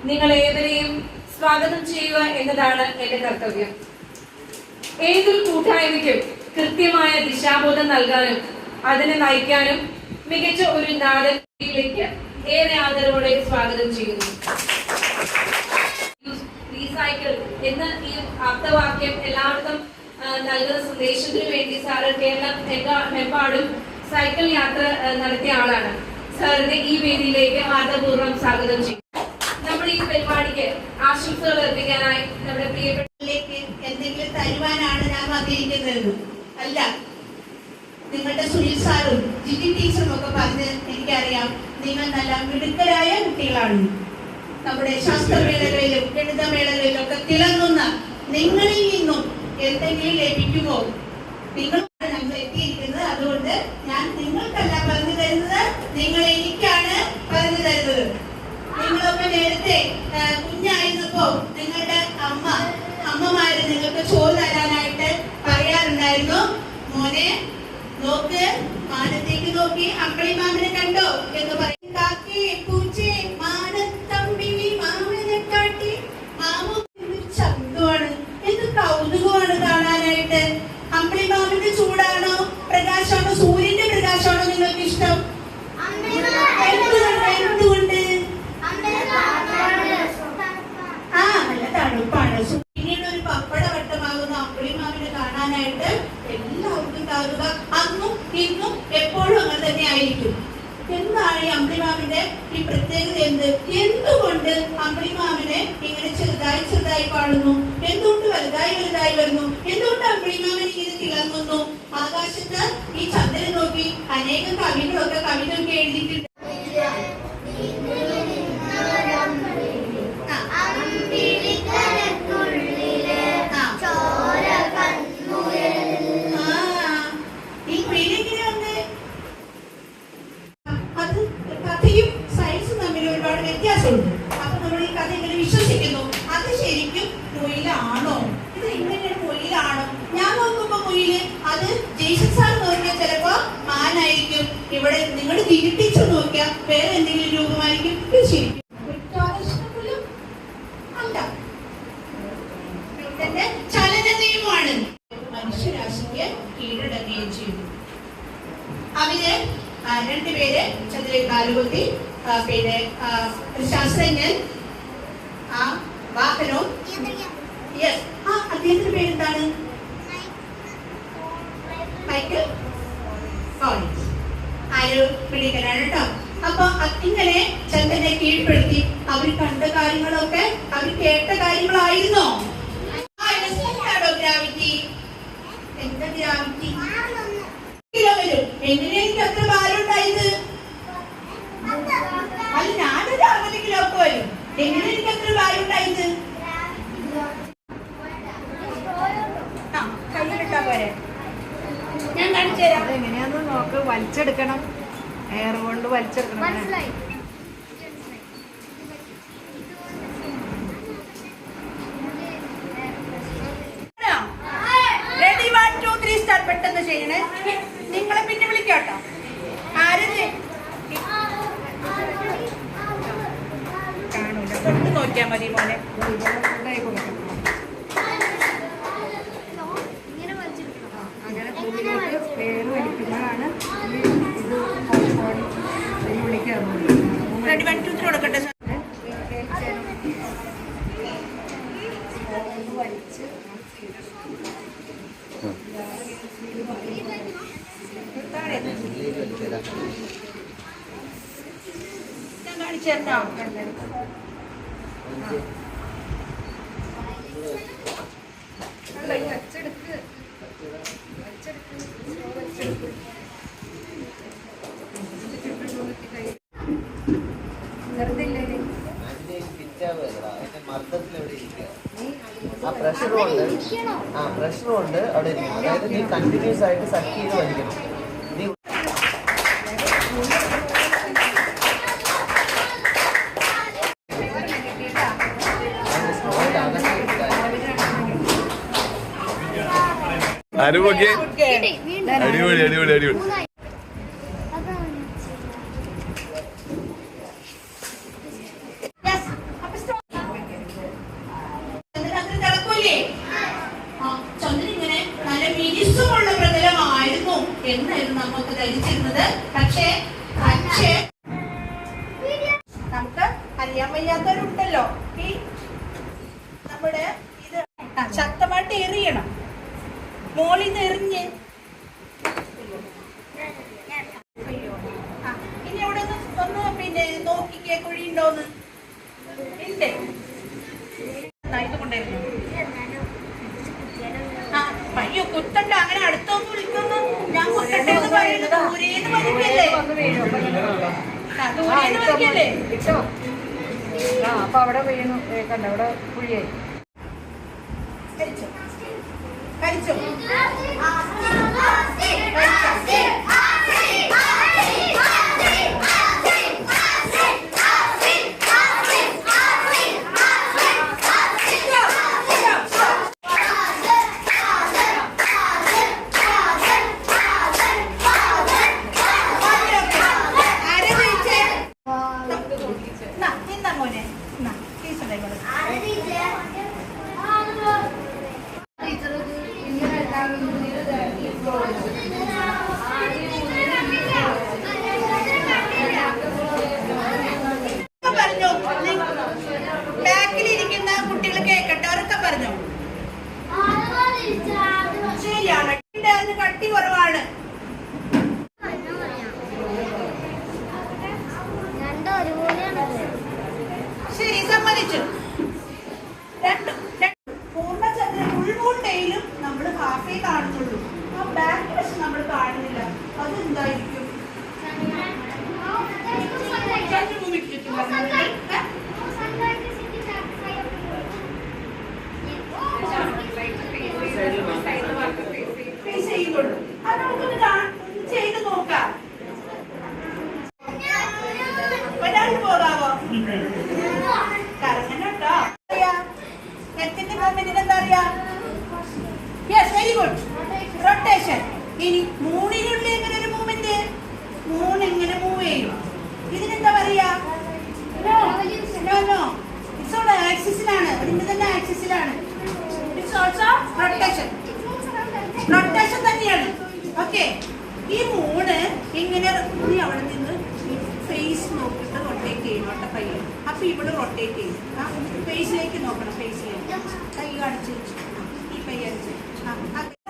നിങ്ങൾ ഏവരെയും സ്വാഗതം ചെയ്യുക എന്നതാണ് എന്റെ കർത്തവ്യം. ഏതൊരു കൂട്ടായ്മയ്ക്കും കൃത്യമായ ദിശാബോധം നൽകാനും അതിനെ നയിക്കാനും മികച്ച ഒരു നാടകത്തിലേക്ക് ഏറെ ആദരവോടെ സ്വാഗതം ചെയ്യുന്നു. റീസൈക്കിൾ എന്ന ഈ ആപ്തവാക്യം എല്ലാവർക്കും നൽകുന്ന സന്ദേശത്തിന് വേണ്ടി സാറ് കേരളമെമ്പാടും സൈക്കിൾ യാത്ര നടത്തിയ ആളാണ്. സാറിനെ ഈ വേദിയിലേക്ക് ആദരപൂർവ്വം സ്വാഗതം ചെയ്യും. നമ്മുടെ ഈ പരിപാടിക്ക് ആശംസകൾ അർപ്പിക്കാനായി നമ്മുടെ പ്രിയപ്പെട്ട എന്തെങ്കിലും തരുവാനാണ് ഞാൻ വന്നിരിക്കുന്നത്. അല്ല, നിങ്ങളുടെ സുനിൽ സാറും ജിറ്റി ടീച്ചറും ഒക്കെ പറഞ്ഞ് എനിക്കറിയാം, നിങ്ങൾ നല്ല മിടുക്കരായ കുട്ടികളാണ്. നമ്മുടെ ശാസ്ത്രമേളകളിലും ഗണിതമേളകളിലും ഒക്കെ തിളങ്ങുന്ന നിങ്ങളിൽ നിന്നും എന്തെങ്കിലും ലഭിക്കുമോ? നിങ്ങളാണ് ഞങ്ങൾ എത്തിയിരിക്കുന്നത്. അതുകൊണ്ട് ഞാൻ നിങ്ങൾക്കല്ല പറഞ്ഞു തരുന്നത്, നിങ്ങൾ എനിക്കാണ് പറഞ്ഞു തരുന്നത്. നിങ്ങളൊക്കെ നേരത്തെ കുഞ്ഞായിരുന്നപ്പോ നിങ്ങളുടെ അമ്മമാര് നിങ്ങൾക്ക് ചോറ് തരാനായിട്ട് പറയാറുണ്ടായിരുന്നു, മോനെ നോക്ക്, മാനത്തേക്ക് നോക്കി അമ്പിളി മാമനെ കണ്ടോ എന്ന് പറയും. കാക്കേ പൂച്ചേ മാനത്തമ്പിളി മാമനെ കാട്ടി. മാമു ശബ്ദമാണ്, എന്ത് കൗതുകമാണ് കാണാനായിട്ട്. അമ്പിളി മാമന്റെ ചൂടാണോ പ്രകാശമാണോ സൂര്യന്റെ പ്രകാശമാണോ നിങ്ങൾക്ക് ഇഷ്ടം? എന്തുകൊണ്ട്? നല്ല തണുപ്പാണ്. പിന്നീട് ഒരു പപ്പട വട്ടമാകുന്ന അമ്പിളി മാമനെ കാണാനായിട്ട് എല്ലാവർക്കും കൗതുക. അന്നും ഇന്നും എപ്പോഴും അങ്ങനെ തന്നെ ആയിരിക്കും. എന്താണ് ഈ അമ്പിളിമാമന്റെ ഈ പ്രത്യേകത? എന്തുകൊണ്ട് അമ്പിളിമാമനെ ഇങ്ങനെ ചെറുതായി ചെറുതായി കാണുന്നു? എന്തുകൊണ്ട് വലുതായി വലുതായി വരുന്നു? എന്തുകൊണ്ട് അമ്പിളിമാമൻ ഇങ്ങനെ തിളങ്ങുന്നു? ആകാശത്ത് ഈ ചന്ദ്രൻ നോക്കി അനേകം കവികളൊക്കെ കവിതയൊക്കെ എഴുതിയിട്ടുണ്ട്. അപ്പൊ നമ്മൾ ഈ കഥ എങ്ങനെ വിശ്വസിക്കുന്നു? അത് ശരിക്കും മുയിലാണോ? ഇത് എങ്ങനെയാണ് മുയിലാണോ? ഞാൻ നോക്കുമ്പോ മുയില്, അത് ജയ്സൺ സാർ നോക്കിയാൽ ചിലപ്പോ മാനായിരിക്കും. ഇവിടെ നിങ്ങൾ തിരിച്ചു നോക്കിയാൽ വേറെ എന്തെങ്കിലും രൂപമായിരിക്കും. ഇത് ശരിക്കും അല്ല, ന്യൂട്ടന്റെ ചലന നിയമമാണ്. മനുഷ്യരാശിക്ക് കീഴടങ്ങുകയും ചെയ്തു. അവര് രണ്ടുപേര് ചന്ദ്രൻ കാലുകുത്തി, പിന്നെ ശാസ്ത്രജ്ഞൻ വാഹനവും. അദ്ദേഹത്തിന്റെ പേരെന്താണ്? Michael Collins. ആര് പിടിക്കലാണ് കേട്ടോ. അപ്പൊ ഇങ്ങനെ ചന്ദ്രനെ കീഴ്പ്പെടുത്തി. അവർ കണ്ട കാര്യങ്ങളൊക്കെ അവർ കേട്ട കാര്യങ്ങളായിരുന്നോ? ഗ്രാവിറ്റി. എന്താ ഗ്രാവിറ്റി? കിലോ വരും. എങ്ങനെയാ എനിക്ക് അത്ര ഭാരം ഉണ്ടായത്? അത് ഞാനൊരു 60 കിലോ ഒക്കെ വരും. എങ്ങനെ എനിക്ക് അത്ര ഭാരം ഉണ്ടായത്? കയ്യിലിട്ടാ പോരെ? ഞാൻ കാണിച്ചു തരാം. എങ്ങനെയാന്ന് നോക്ക്. വലിച്ചെടുക്കണം, എയർ കൊണ്ട് വലിച്ചെടുക്കണം. Ready 1 2 3 start. പെട്ടെന്ന് ചെയ്യണേ. നിങ്ങളെ പിന്നെ വിളിക്കാട്ടോ. ആരും കാണൂല, തൊട്ട് നോക്കിയാ മതി മോനെ. അങ്ങനെ ഭൂമിയിലേക്ക് പേര് വലിക്കുമ്പോഴാണ് ഇത് വിളിക്കാറുള്ളത്. റെഡി 1 2 3 കൊടുക്കട്ടെ. വലിച്ച് ഞാൻ കാണിച്ചു തരണോ? വലിച്ചെടുക്ക്. പ്രഷർ കൊണ്ട് അവിടെ ഇരിക്കണം. അതായത് നീ കണ്ടിന്യൂസ് ആയിട്ട് സക്ക് ചെയ്ത് വലിക്കണം. നീ അടിപൊളി അടിപൊളി അടിപൊളി. വയ്യാത്തവരുണ്ടല്ലോ, ഈ നമ്മുടെ ഇത് ശക്തമായിട്ട് എറിയണം. മോളിൽ നിന്ന് എറിഞ്ഞ് ഇനി അവിടെ ഒന്ന് പിന്നെ നോക്കിക്കേ, കുഴിയുണ്ടോന്ന്. ഉണ്ട്. ഇത് കൊണ്ടായിരുന്നു. അയ്യോ കുത്തണ്ട, അങ്ങനെ അടുത്തൊന്നും വിളിക്കുന്നു. ഞാൻ കുത്തട്ടെ എന്ന് പറയുന്നത് ദൂരേന്ന് വലിക്കല്ലേ, ദൂരേന്ന് വലിക്കല്ലേ. അപ്പൊ അവിടെ വീണു, കണ്ട അവിടെ കുഴിയായി. കഴിച്ചോ കഴിച്ചോ ബാക്കിലിരിക്കുന്ന കുട്ടികൾ കേൾക്കട്ടെ, അവരൊക്കെ പറഞ്ഞോ. ശരിയാണ്, അതിന് കട്ടി കുറവാണ്. ശരി, സമ്മതിച്ചു. പൂർണ്ണചന്ദ്രൻ ഉൾമൂണ്ടയിലും നമ്മൾ ഹാഫേ കാണുന്നുള്ളൂ, ആ ബാക്ക് വശം നമ്മൾ കാണുന്നില്ല. അതെന്തായിരിക്കും? അത് നമുക്കൊന്ന് ചെയ്ത് നോക്കാം. ഒരാൾക്ക് പോകാവോ? കറങ്ങനട്ടോ. നെറ്റിന്റെ മൂവ്മെന്റിന് എന്താ അറിയാ? Yes, very good, rotation. ഇനി മൂണിനുള്ളിൽ എങ്ങനെ ഒരു മൂവ്മെന്റ്? മൂൺ എങ്ങനെ മൂവ് ചെയ്യും? ഇതിനെന്താ പറയാ? നോ, ഇറ്റ്സ് ഓൺ ആക്സിസിലാണ്, അതിന്റെ തന്നെ ആക്സിസിലാണ്. ഇറ്റ്സ് ഓൾസോ റൊട്ടേഷൻ, റൊട്ടേഷൻ തന്നെയാണ്. ഓക്കെ, ഈ മൂണ് ഇങ്ങനെ നീ അവിടെ നിന്ന് ഫേസ് നോക്കിയിട്ട് റൊട്ടേറ്റ് ചെയ്യണം പയ്യെ. അപ്പൊ ഇവിടെ റൊട്ടേറ്റ് ചെയ്യും. ഫേസിലേക്ക് നോക്കണം, ഫേസിലേക്ക് കൈ കാണിച്ച് ഈ പയ്യ അടിച്ച്.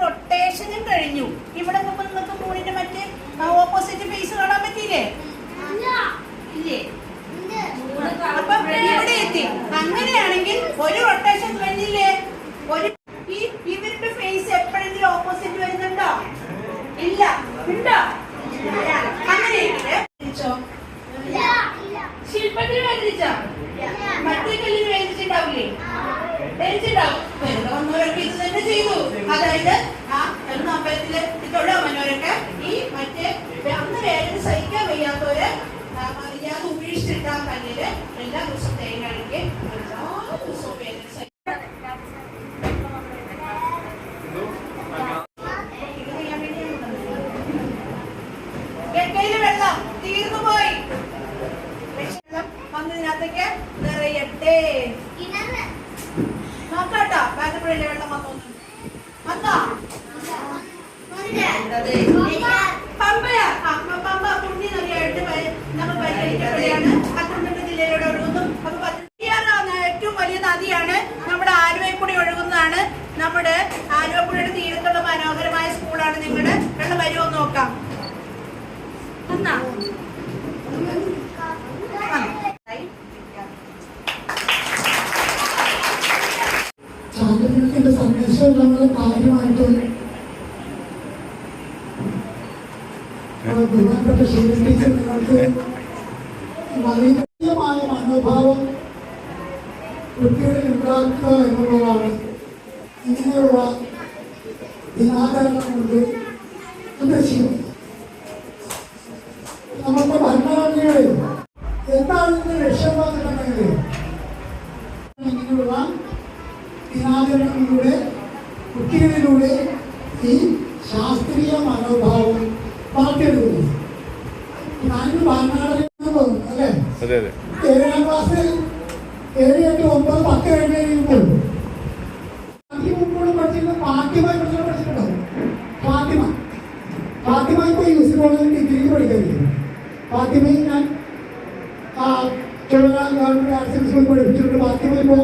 റൊട്ടേഷനും കഴിഞ്ഞു. ഇവിടെ നിങ്ങൾക്ക് മൂണിന്റെ മറ്റേ ഓപ്പോസിറ്റ് ഫേസ് കാണാൻ പറ്റിയില്ലേ? ഇല്ലേ? അപ്പൊ ഇവിടെ എത്തി. അങ്ങനെയാണെങ്കിൽ ഒരു റൊട്ടേഷൻ കഴിഞ്ഞില്ലേ? ഒരു ഇവരുടെ ഫേസ് എപ്പോഴെങ്കിലും ഓപ്പോസിറ്റ് വരുന്നുണ്ടോ? ഇല്ല. ഉണ്ടോ? അങ്ങനെയെങ്കിൽ ശില്പത്തിന് വേദിച്ചോ? മറ്റേ കല്ലിന് വേദിച്ചിട്ടുണ്ടാവില്ലേ? വേദിച്ചിട്ടുണ്ടാവും. വെറുതെ വന്നവരൊക്കെ ഇത് തന്നെ ചെയ്തു. അതായത് ആ എന്ന അമ്പലത്തില് തൊഴ വന്നവരൊക്കെ ഈ മറ്റേ അന്ന് വേദന സഹിക്കാൻ വയ്യാത്തവര് അറിയാതെ ഉപേക്ഷിച്ചിട്ട് ആ കല്ലില് എല്ലാ ദിവസവും തേങ്ങ കഴിക്കുക, എല്ലാ ദിവസവും വേദന വെള്ളം തീർന്നു പോയി. വെള്ളം വന്നതിനകത്തേക്ക് നിറയട്ടെ. നോക്കാട്ടോ, ബാഗപ്പുഴയിലെ വെള്ളം വന്നോ? പമ്പയാ? പമ്പ പുണ്യ നദിയായിട്ട് നമ്മൾ പരിഗണിക്കപ്പെടുകയാണ്. പത്തനംതിട്ട ജില്ലയിലൂടെ ഒഴുകുന്നു. അപ്പൊ പത്തനംതിട്ട ഏറ്റവും വലിയ നദിയാണ്, നമ്മുടെ ആലുവയിൽ ഒഴുകുന്നതാണ്. നമ്മുടെ ആലുവപ്പുഴയുടെ തീരത്തുള്ള മനോഹരമായ സ്കൂളാണ് നിങ്ങളുടെ. വെള്ളം വരുമോ നോക്കാം. ചാന്ദ്രത്തിന്റെ സന്ദേശം നമ്മൾ കാര്യമായിട്ട് ബഹുമാനപ്പെട്ട ശീല ടീച്ചർ നിങ്ങൾക്ക് വലിയമായ മനോഭാവം കുട്ടികളിൽ ഉണ്ടാക്കുക എന്നുള്ളതാണ് ഇങ്ങനെയുള്ള ദിനാചരണം കൊണ്ട് ഉദ്ദേശിക്കുന്നത്. നമ്മുടെ ഭരണഘടനകളിൽ എന്താണ് ഇതിന്റെ ലക്ഷ്യം എന്നുണ്ടെങ്കിൽ ഇങ്ങനെയുള്ള ദിനാചരണങ്ങളിലൂടെ കുട്ടികളിലൂടെ ഈ ശാസ്ത്രീയ മനോഭാവം വളർത്തിയെടുക്കുന്നു. ഞാനൊരു ഭരണഘടന തോന്നുന്നു അല്ലേ? 7ാം ക്ലാസ് 7, 8, 9, 10 കഴിഞ്ഞ് കഴിയുമ്പോൾ മുമ്പോട് പഠിച്ചിരുന്ന ഫാത്തിമയെ കുറിച്ച് പഠിച്ചിട്ടുണ്ടാവും. ഫാത്തിമ ഇപ്പോൾ യൂസ് കോളേജിൽ ഡിഗ്രിക്ക് പഠിക്കാതിരിക്കുന്നു. ഫാത്തിമയും ഞാൻ ഗവൺമെൻറ് ആർട്സ് ആൻഡ് സ്കൂൾ പഠിപ്പിച്ചിട്ടുണ്ട്. ബാക്കി ഇപ്പോൾ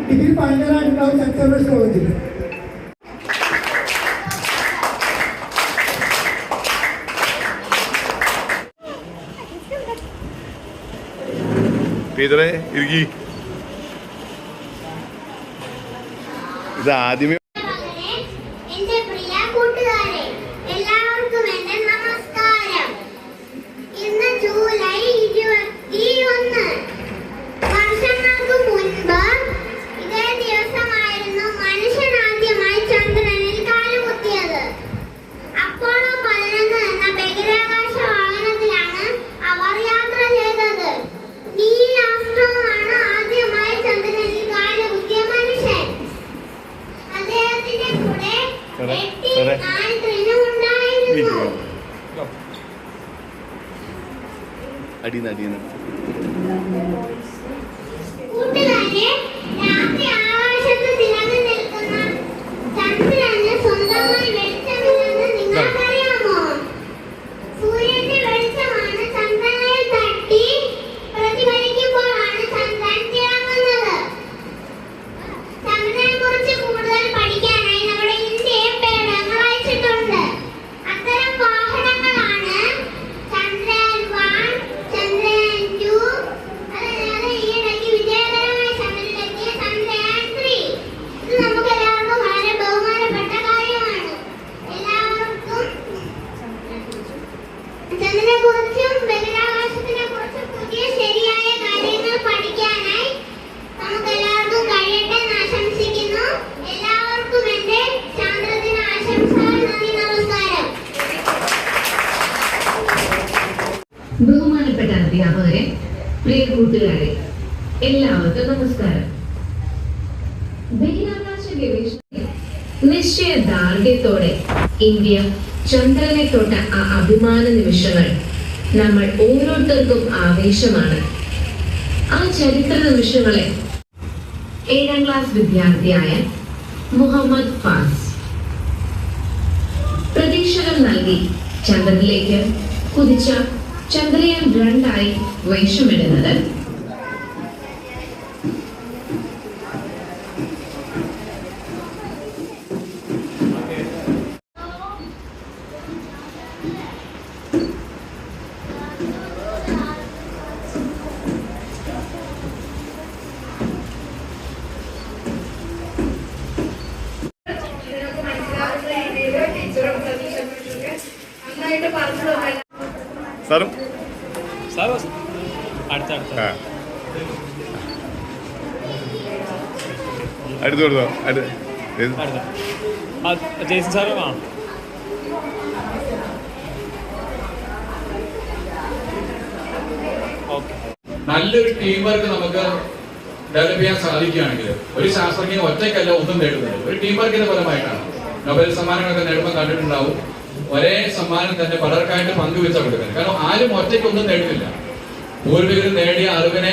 ഡിഗ്രി ഫൈനലായിട്ടുണ്ടാവും സെൻറ്റ് സേവിയേഴ്സ് കോളേജിൽ. ടീച്ചറെ ഇരിക്കി. ഇത് ആദ്യമേ എന്റെ പ്രിയ കൂട്ടുകാരെ, എല്ലാവർക്കും എന്റെ നമസ്കാരം. ഇന്ന് ജൂലൈ 21. വർഷങ്ങൾക്ക് മുൻപ് ഇതേ ദിവസമായിരുന്നു മനുഷ്യൻ ആദ്യമായി ചന്ദ്രനിൽ കാലുകുത്തിയത്. അപ്പോളോ 11 എന്ന ബഹിരാകാശ വാഹനത്തിലാണ് അവർ യാത്ര ചെയ്തത്. നീൽ ആംസ്ട്രോങ് ആണ് ആദ്യമായി ചന്ദ്രനിൽ കാലുകുത്തിയ മനുഷ്യൻ. അദ്ദേഹത്തിന്റെ കൂടെ 8 ആൾക്കാരും ഉണ്ടായിരുന്നു. അടിയെന്ന് കൂട്ടുകാരെ, രാത്രി ആകാശത്ത് തിളങ്ങി നിൽക്കുന്ന ചന്ദ്രന് സ്വന്തമായി വെളിച്ചമില്ലെന്ന് നിങ്ങൾക്കറിയാമോ? സൂര്യന്റെ വെളിച്ചമാണ് ചന്ദ്രനിൽ തട്ടി പ്രതിഫലിക്കുമ്പോഴാണ് ചന്ദ്രൻ തിളങ്ങുന്നത്. ചന്ദ്രനെ കുറിച്ച് കൂടുതൽ പഠിക്കാനായി നമ്മുടെ ഇന്ത്യയെ പേടകങ്ങൾ അയച്ചിട്ടുണ്ട്. അത്തരം വാഹനങ്ങളാണ് ചന്ദ്രയാൻ 1, ചന്ദ്രയാൻ 2, അതല്ലാതെ ഈയിടയ്ക്ക് വിജയകരമായി ചന്ദ്രനിലെത്തിയ ചന്ദ്രയാൻ 3. ഇത് നമുക്ക് എല്ലാവർക്കും വളരെ ബഹുമാനപ്പെട്ട കാര്യമാണ്. എല്ലാവർക്കും ചന്ദ്രനെ കുറിച്ചും ബഹിരാകാശത്തിനെ കുറിച്ചും പുതിയ ശരിയായ കാര്യങ്ങൾ പഠിക്കാനായി നമുക്ക് എല്ലാവർക്കും കഴിയട്ടെ എന്ന് ആശംസിക്കുന്നു. എല്ലാവർക്കും എന്റെ ചാന്ദ്രദിന ആശംസകൾ. നന്ദി, നമസ്കാരം. ബഹുമാനപ്പെട്ട അധ്യാപകരെ, പ്രിയ കൂട്ടുകാരെ, എല്ലാവർക്കും നമസ്കാരം. ബഹിരാകാശ ഗവേഷണത്തിൽ നിശ്ചയദാർഢ്യത്തോടെ ഇന്ത്യ ചന്ദ്രനെ തൊട്ട ആ അഭിമാന നിമിഷങ്ങൾ നമ്മൾ ഓരോരുത്തർക്കും ആവേശമാണ്. ആ ചരിത്ര നിമിഷങ്ങളെ 7ാം ക്ലാസ് വിദ്യാർത്ഥിയായ മുഹമ്മദ് ഫാസ് പ്രതീക്ഷകൾ നൽകി ചന്ദ്രനിലേക്ക് കുതിച്ച ചന്ദ്രയാൻ 2 വേഷമിടുന്നത് നിങ്ങൾക്ക് മനസ്സിലാവുന്ന രീതിയിൽ ടീച്ചറും പ്രതീക്ഷപ്പെട്ടൊക്കെ നന്നായിട്ട് പറഞ്ഞു തന്നു. സാറും അടുത്ത് കൊടുത്തോ. ജെയ്സൺ സാറ് നല്ലൊരു ടീം വർക്ക് നമുക്ക് ഡെവലപ്പ് ചെയ്യാൻ സാധിക്കുകയാണെങ്കിൽ ഒരു ശാസ്ത്രജ്ഞൻ ഒറ്റയ്ക്കല്ല ഒന്നും നേടുന്നത്, ഒരു ടീം വർക്കിന്റെ ഫലമായിട്ടാണ്. നൊബേൽ സമ്മാനങ്ങളൊക്കെ നേടുമ്പോൾ കണ്ടിട്ടുണ്ടാവും, ഒരേ സമ്മാനം തന്നെ പലർക്കായിട്ട് പങ്കുവെച്ചാൽ കൊടുക്കുന്നത്. കാരണം ആരും ഒറ്റയ്ക്കൊന്നും നേടുന്നില്ല. പൂർവികർ നേടിയ അറിവിനെ